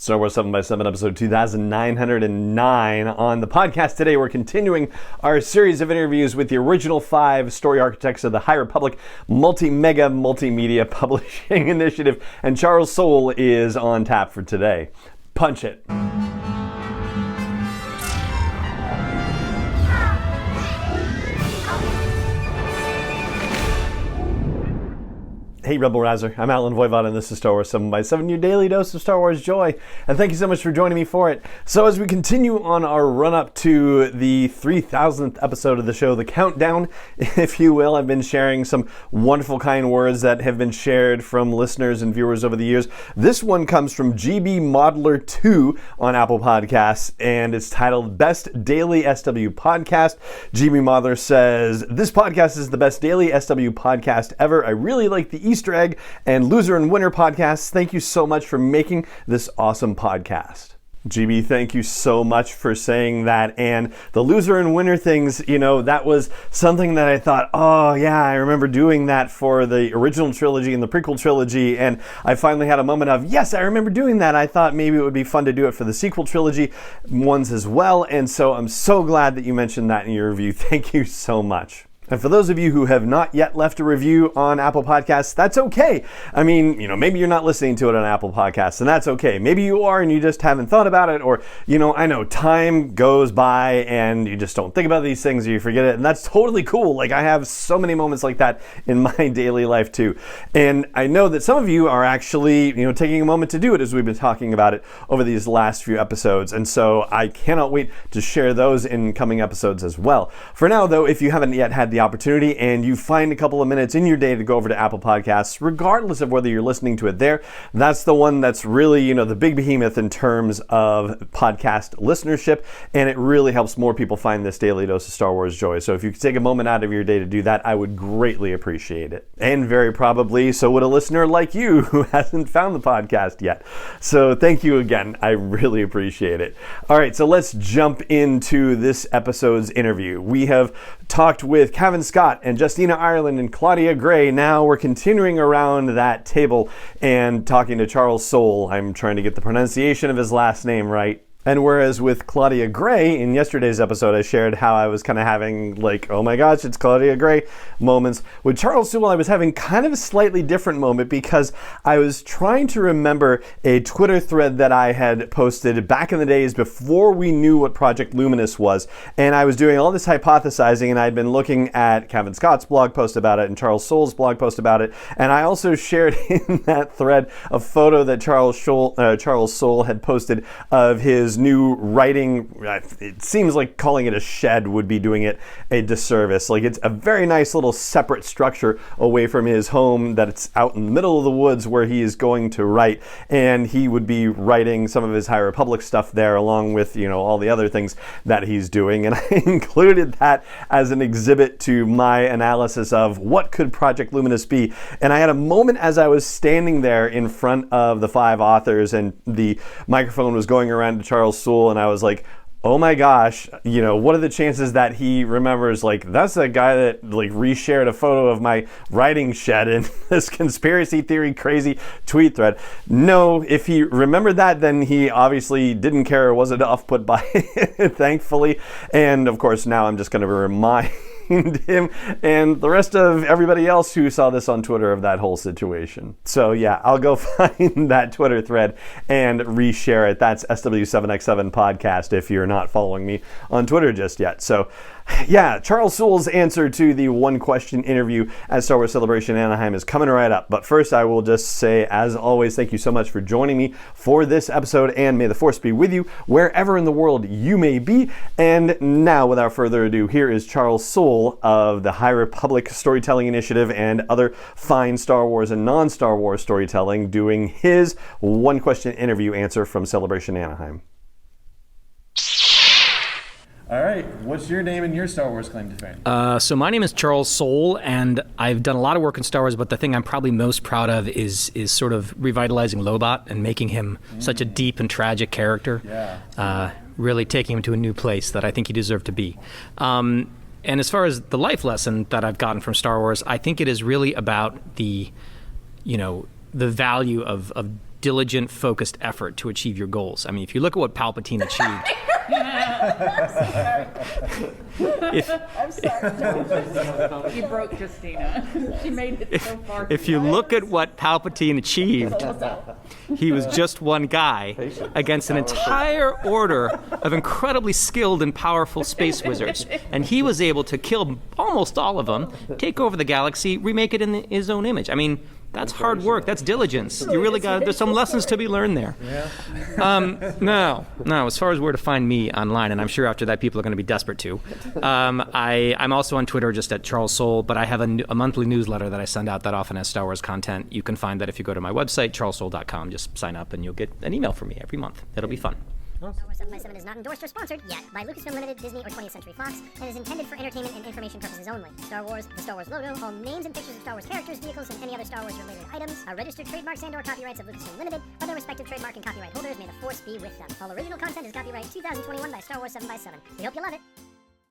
Star Wars 7x7, episode 2909. On the podcast today, we're continuing our series of interviews with the original 5 story architects of the High Republic Multi-Mega Multimedia Publishing Initiative, and Charles Soule is on tap for today. Punch it. Hey Rebel Rouser, I'm Alan Voivod and this is Star Wars 7x7, your daily dose of Star Wars joy, and thank you so much for joining me for it. So as we continue on our run-up to the 3000th episode of the show, the countdown, if you will, I've been sharing some wonderful kind words that have been shared from listeners and viewers over the years. This one comes from GB Modeler 2 on Apple Podcasts, and it's titled Best Daily SW Podcast. GB Modeler says, "This podcast is the best daily SW podcast ever. I really like the Easter egg and loser and winner podcasts. Thank you so much for making this awesome podcast." GB, thank you so much for saying that. And the loser and winner things, that was something that I thought, oh yeah, I remember doing that for the original trilogy and the prequel trilogy. And I finally had a moment of, yes, I remember doing that. I thought maybe it would be fun to do it for the sequel trilogy ones as well. And so I'm so glad that you mentioned that in your review. Thank you so much. And for those of you who have not yet left a review on Apple Podcasts, that's okay. I mean, maybe you're not listening to it on Apple Podcasts, and that's okay. Maybe you are and you just haven't thought about it, or, I know time goes by and you just don't think about these things or you forget it, and that's totally cool. Like, I have so many moments like that in my daily life too. And I know that some of you are actually, taking a moment to do it as we've been talking about it over these last few episodes. And so I cannot wait to share those in coming episodes as well. For now, though, if you haven't yet had the opportunity and you find a couple of minutes in your day to go over to Apple Podcasts, regardless of whether you're listening to it there, that's the one that's really, the big behemoth in terms of podcast listenership, and it really helps more people find this daily dose of Star Wars joy. So if you could take a moment out of your day to do that, I would greatly appreciate it. And very probably so would a listener like you who hasn't found the podcast yet. So thank you again. I really appreciate it. All right, so let's jump into this episode's interview. We have talked with Kevin Scott and Justina Ireland and Claudia Gray. Now we're continuing around that table and talking to Charles Soule. I'm trying to get the pronunciation of his last name right. And whereas with Claudia Gray, in yesterday's episode, I shared how I was kind of having like, oh my gosh, it's Claudia Gray moments. With Charles Soule, I was having kind of a slightly different moment because I was trying to remember a Twitter thread that I had posted back in the days before we knew what Project Luminous was. And I was doing all this hypothesizing, and I'd been looking at Kevin Scott's blog post about it and Charles Soule's blog post about it. And I also shared in that thread a photo that Charles Soule had posted of his new writing. It seems like calling it a shed would be doing it a disservice. Like, it's a very nice little separate structure away from his home that it's out in the middle of the woods where he is going to write, and he would be writing some of his High Republic stuff there along with, all the other things that he's doing. And I included that as an exhibit to my analysis of what could Project Luminous be. And I had a moment as I was standing there in front of the 5 authors and the microphone was going around to Charles Soule, and I was like, oh my gosh, what are the chances that he remembers, like, that's a guy that like reshared a photo of my writing shed in this conspiracy theory crazy tweet thread. No, if he remembered that, then he obviously didn't care or wasn't off-put by it, thankfully. And of course, now I'm just going to remind him and the rest of everybody else who saw this on Twitter of that whole situation. So yeah, I'll go find that Twitter thread and reshare it. That's SW7X7 podcast if you're not following me on Twitter just yet. So yeah, Charles Soule's answer to the one question interview at Star Wars Celebration Anaheim is coming right up. But first, I will just say, as always, thank you so much for joining me for this episode, and may the Force be with you wherever in the world you may be. And now, without further ado, here is Charles Soule of the High Republic Storytelling Initiative and other fine Star Wars and non-Star Wars storytelling, doing his one question interview answer from Celebration Anaheim. All right, what's your name and your Star Wars claim to fame? So my name is Charles Soule, and I've done a lot of work in Star Wars, but the thing I'm probably most proud of is sort of revitalizing Lobot and making him such a deep and tragic character. Yeah. Really taking him to a new place that I think he deserved to be. And as far as the life lesson that I've gotten from Star Wars, I think it is really about the value of diligent, focused effort to achieve your goals. I mean, if you look at what Palpatine achieved. I'm sorry. You broke Christina. She made it so far. If you look at what Palpatine achieved, he was just one guy against an entire order of incredibly skilled and powerful space wizards. And he was able to kill almost all of them, take over the galaxy, remake it in his own image. I mean, that's hard work. That's diligence. You really got. There's some lessons to be learned there. Now, as far as where to find me online, and I'm sure after that people are going to be desperate to. I'm also on Twitter, just at Charles Soule, but I have a monthly newsletter that I send out that often has Star Wars content. You can find that if you go to my website, charlessoule.com. Just sign up, and you'll get an email from me every month. It'll be fun. Star Wars 7x7 is not endorsed or sponsored yet by Lucasfilm Limited, Disney, or 20th Century Fox, and is intended for entertainment and information purposes only. Star Wars, the Star Wars logo, all names and pictures of Star Wars characters, vehicles, and any other Star Wars-related items are registered trademarks and/or copyrights of Lucasfilm Limited, or their respective trademark and copyright holders. May the Force be with them. All original content is copyright 2021 by Star Wars 7x7. We hope you love it.